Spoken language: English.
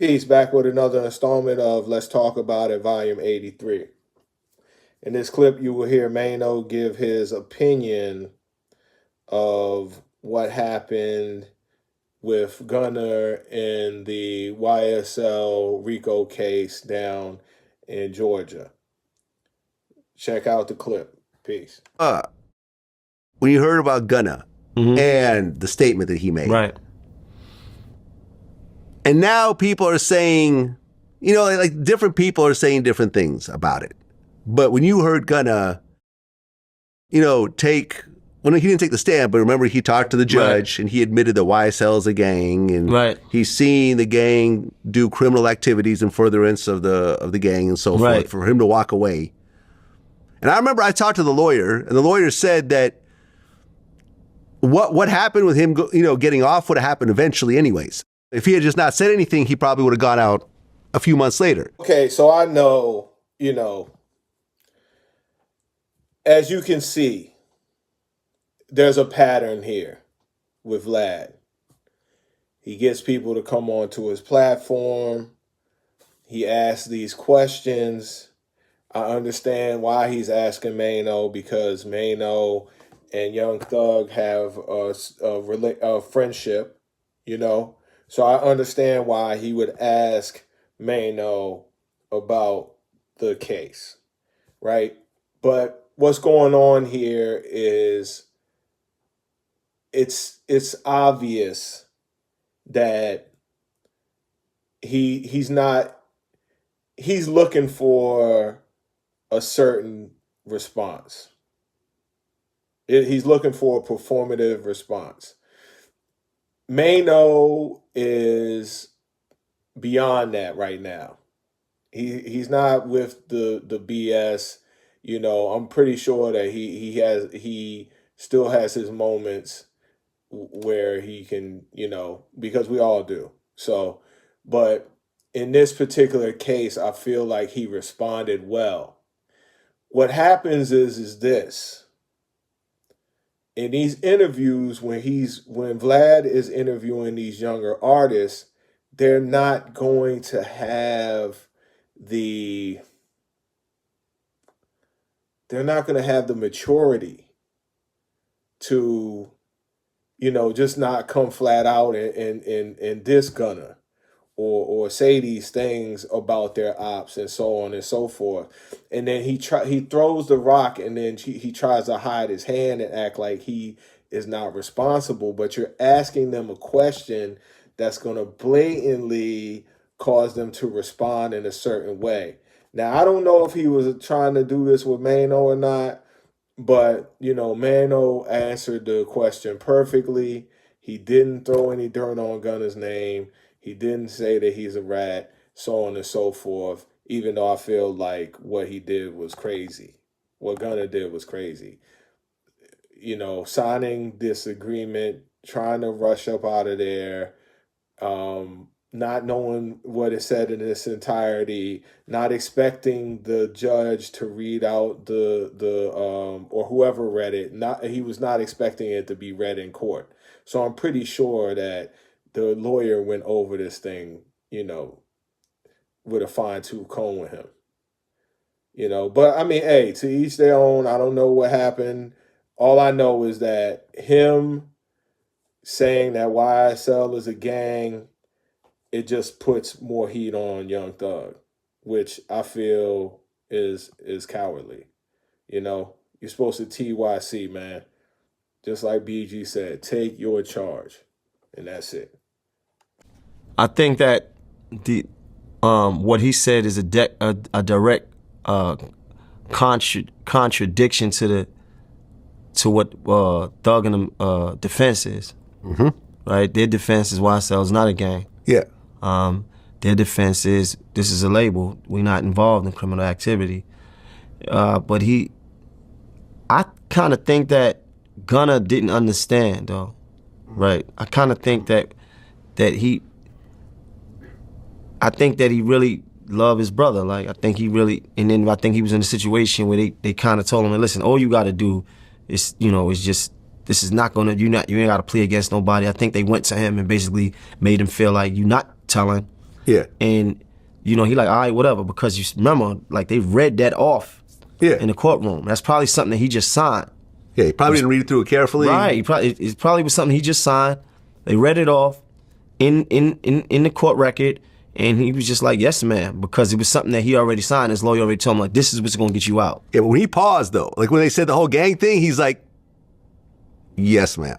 Peace, back with another installment of Let's Talk About It, Volume 83. In this clip, you will hear Maino give his opinion of what happened with Gunna in the YSL Rico case down in Georgia. Check out the clip. Peace. When you heard about Gunna and the statement that he made. Right. And now people are saying, you know, like different people are saying different things about it. But when you heard Gunna, you know, he didn't take the stand, but remember he talked to the judge and he admitted that YSL is a gang and he's seen the gang do criminal activities in furtherance of the gang and so forth, for him to walk away. And I remember I talked to the lawyer, and the lawyer said that what happened with him, you know, getting off would have happened eventually anyways. If he had just not said anything, he probably would have gone out a few months later. Okay, so I know, you know, as you can see, there's a pattern here with Vlad. He gets people to come onto his platform. He asks these questions. I understand why he's asking Maino, because Maino and Young Thug have a friendship, you know. So I understand why he would ask Maino about the case, right? But what's going on here is it's obvious that he's looking for a certain response. He's looking for a performative response. Maino is beyond that right now. He's not with the BS. You know, I'm pretty sure that he still has his moments where he can, you know, because we all do. So, but in this particular case, I feel like he responded well. What happens is this. In these interviews, when Vlad is interviewing these younger artists, they're not going to have the maturity to, you know, just not come flat out and diss Gunna or say these things about their ops and so on and so forth. And then he throws the rock, and then he tries to hide his hand and act like he is not responsible. But you're asking them a question that's going to blatantly cause them to respond in a certain way. Now, I don't know if he was trying to do this with Maino or not, but, you know, Maino answered the question perfectly. He didn't throw any dirt on Gunna's name. He didn't say that he's a rat, so on and so forth, even though I feel like what he did was crazy. What Gunna did was crazy. You know, signing this agreement, trying to rush up out of there, not knowing what it said in its entirety, not expecting the judge to read out or whoever read it. He was not expecting it to be read in court. So I'm pretty sure that the lawyer went over this thing, you know, with a fine-tooth comb with him. You know, but I mean, hey, to each their own. I don't know what happened. All I know is that him saying that YSL is a gang, it just puts more heat on Young Thug, which I feel is cowardly. You know, you're supposed to TYC, man. Just like BG said, take your charge, and that's it. I think that the what he said is a direct contradiction to what Thug and them defense is. Right? Their defense is YSL is not a gang. Yeah. Their defense is this is a label. We're not involved in criminal activity. But I kind of think that Gunna didn't understand, though. Right? I kind of think that he really loved his brother. Like, I think he really, and then I think he was in a situation where they kind of told him, listen, all you got to do is, you know, is just, this is not you ain't got to plea against nobody. I think they went to him and basically made him feel like you're not telling. Yeah. And, you know, he like, all right, whatever, because you remember, like, they read that off in the courtroom. That's probably something that he just signed. Yeah, he probably didn't read it through carefully. Right. It probably was something he just signed. They read it off in the court record, and he was just like, yes, ma'am, because it was something that he already signed. His lawyer already told him, like, this is what's going to get you out. Yeah, but when he paused, though, like when they said the whole gang thing, he's like, yes, ma'am.